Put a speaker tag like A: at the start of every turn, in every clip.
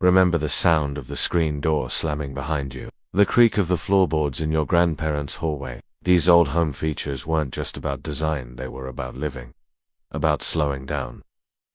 A: Remember the sound of the screen door slamming behind you, the creak of the floorboards in your grandparents' hallway. These old home features weren't just about design, they were about living, about slowing down,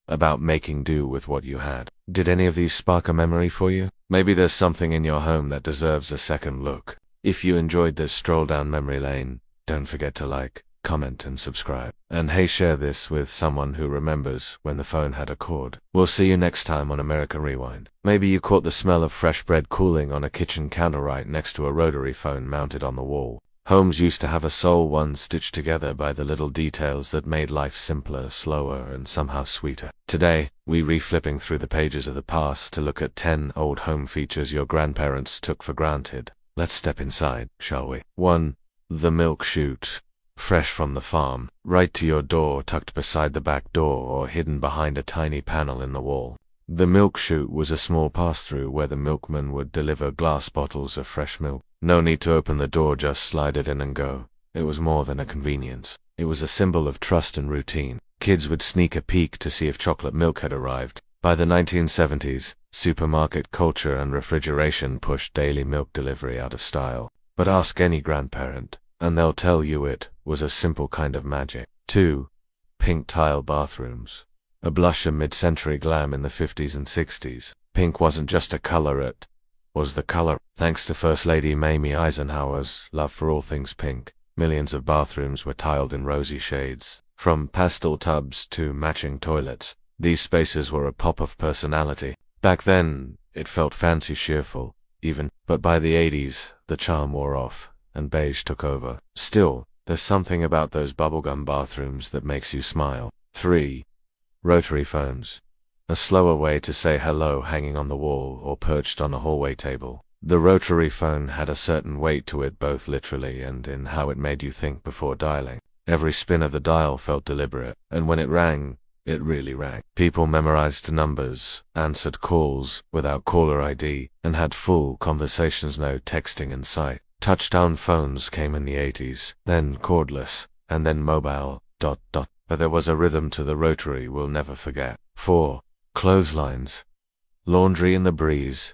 A: about making do with what you had. Did any of these spark a memory for you? Maybe there's something in your home that deserves a second look. If you enjoyed this stroll down memory lane, don't forget to like, comment, and subscribe. And hey, share this with someone who remembers when the phone had a cord. We'll see you next time on America Rewind. Maybe you caught the smell of fresh bread cooling on a kitchen counter right next to a rotary phone mounted on the wall. Homes used to have a soul, one stitched together by the little details that made life simpler, slower, and somehow sweeter. Today, we re-flipping through the pages of the past to look at 10 old home features your grandparents took for granted. Let's step inside, shall we? 1. The milk chute. Fresh from the farm, right to your door, tucked beside the back door or hidden behind a tiny panel in the wall. The milk chute was a small pass-through where the milkman would deliver glass bottles of fresh milk. No need to open the door, just slide it in and go. It was more than a convenience. It was a symbol of trust and routine. Kids would sneak a peek to see if chocolate milk had arrived. By the 1970s, supermarket culture and refrigeration pushed daily milk delivery out of style. But ask any grandparent, and they'll tell you it was a simple kind of magic. 2. Pink tile bathrooms. A blush of mid-century glam in the 50s and 60s. Pink wasn't just a color, it was the color. Thanks to First Lady Mamie Eisenhower's love for all things pink, millions of bathrooms were tiled in rosy shades. From pastel tubs to matching toilets, these spaces were a pop of personality. Back then, it felt fancy, cheerful, even. But by the 80s, the charm wore off, and beige took over. Still, there's something about those bubblegum bathrooms that makes you smile. 3. Rotary phones. A slower way to say hello hanging on the wall or perched on a hallway table. The rotary phone had a certain weight to it, both literally and in how it made you think before dialing. Every spin of the dial felt deliberate, and when it rang, it really rang. People memorized numbers, answered calls without caller ID, and had full conversations, no texting in sight. Touch-tone phones came in the 80s, then cordless, and then mobile, ... But there was a rhythm to the rotary we'll never forget. 4. Clotheslines. Laundry in the breeze.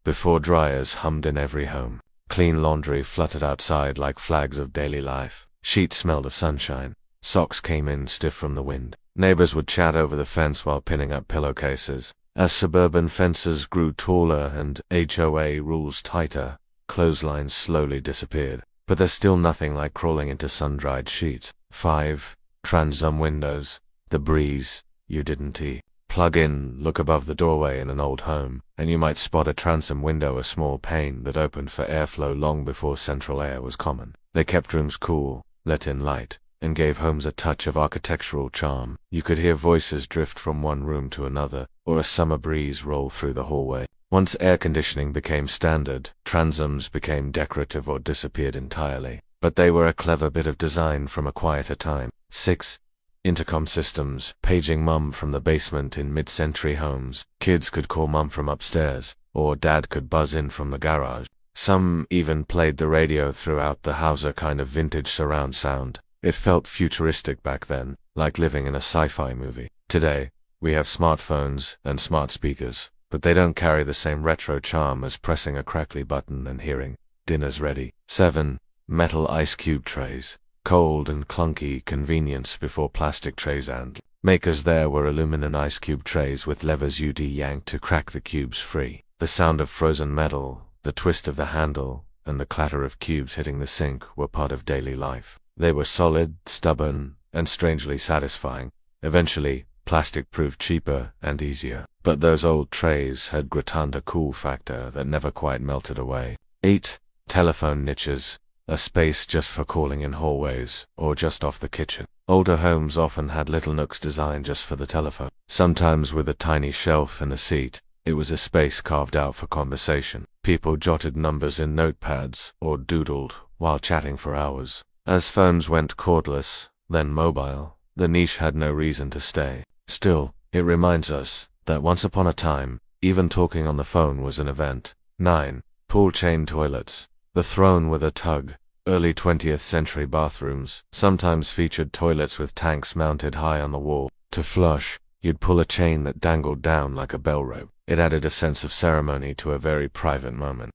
A: Before dryers hummed in every home. Clean laundry fluttered outside like flags of daily life. Sheets smelled of sunshine. Socks came in stiff from the wind. Neighbors would chat over the fence while pinning up pillowcases. As suburban fences grew taller and HOA rules tighter, clotheslines slowly disappeared. But there's still nothing like crawling into sun-dried sheets. 5. Transom windows. The breeze you didn't eat. Plug in, look above the doorway in an old home, and you might spot a transom window, a small pane that opened for airflow long before central air was common. They kept rooms cool, let in light, and gave homes a touch of architectural charm. You could hear voices drift from one room to another, or a summer breeze roll through the hallway. Once air conditioning became standard, transoms became decorative or disappeared entirely. But they were a clever bit of design from a quieter time. 6. Intercom systems. Paging mum from the basement in mid-century homes. Kids could call mum from upstairs, or dad could buzz in from the garage. Some even played the radio throughout the house, a kind of vintage surround sound. It felt futuristic back then, like living in a sci-fi movie. Today, we have smartphones and smart speakers, but they don't carry the same retro charm as pressing a crackly button and hearing, "Dinner's ready." 7. Metal ice cube trays. Cold and clunky convenience before plastic trays, and makers there were aluminum ice cube trays with levers you'd yank to crack the cubes free. The sound of frozen metal, the twist of the handle, and the clatter of cubes hitting the sink were part of daily life. They were solid, stubborn, and strangely satisfying. Eventually, plastic proved cheaper and easier, but those old trays had gratanda cool factor that never quite melted away. 8. Telephone niches. A space just for calling in hallways, or just off the kitchen. Older homes often had little nooks designed just for the telephone. Sometimes with a tiny shelf and a seat, it was a space carved out for conversation. People jotted numbers in notepads, or doodled, while chatting for hours. As phones went cordless, then mobile, the niche had no reason to stay. Still, it reminds us that once upon a time, even talking on the phone was an event. 9. Pull chain toilets. The throne with a tug. Early 20th century bathrooms sometimes featured toilets with tanks mounted high on the wall. To flush, you'd pull a chain that dangled down like a bell rope. It added a sense of ceremony to a very private moment.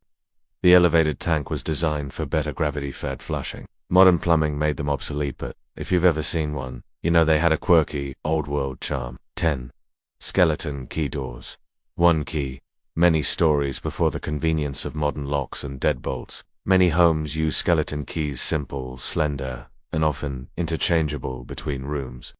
A: The elevated tank was designed for better gravity-fed flushing. Modern plumbing made them obsolete, but if you've ever seen one, you know they had a quirky, old-world charm. 10. Skeleton key doors. One key. Many stories before the convenience of modern locks and deadbolts. Many homes use skeleton keys, simple, slender, and often interchangeable between rooms.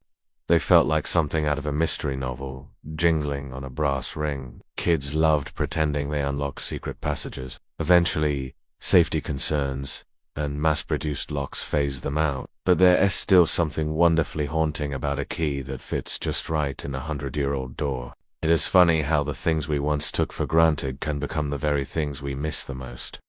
A: They felt like something out of a mystery novel, jingling on a brass ring. Kids loved pretending they unlocked secret passages. Eventually, safety concerns and mass-produced locks phased them out, but there is still something wonderfully haunting about a key that fits just right in a 100-year-old door. It is funny how the things we once took for granted can become the very things we miss the most.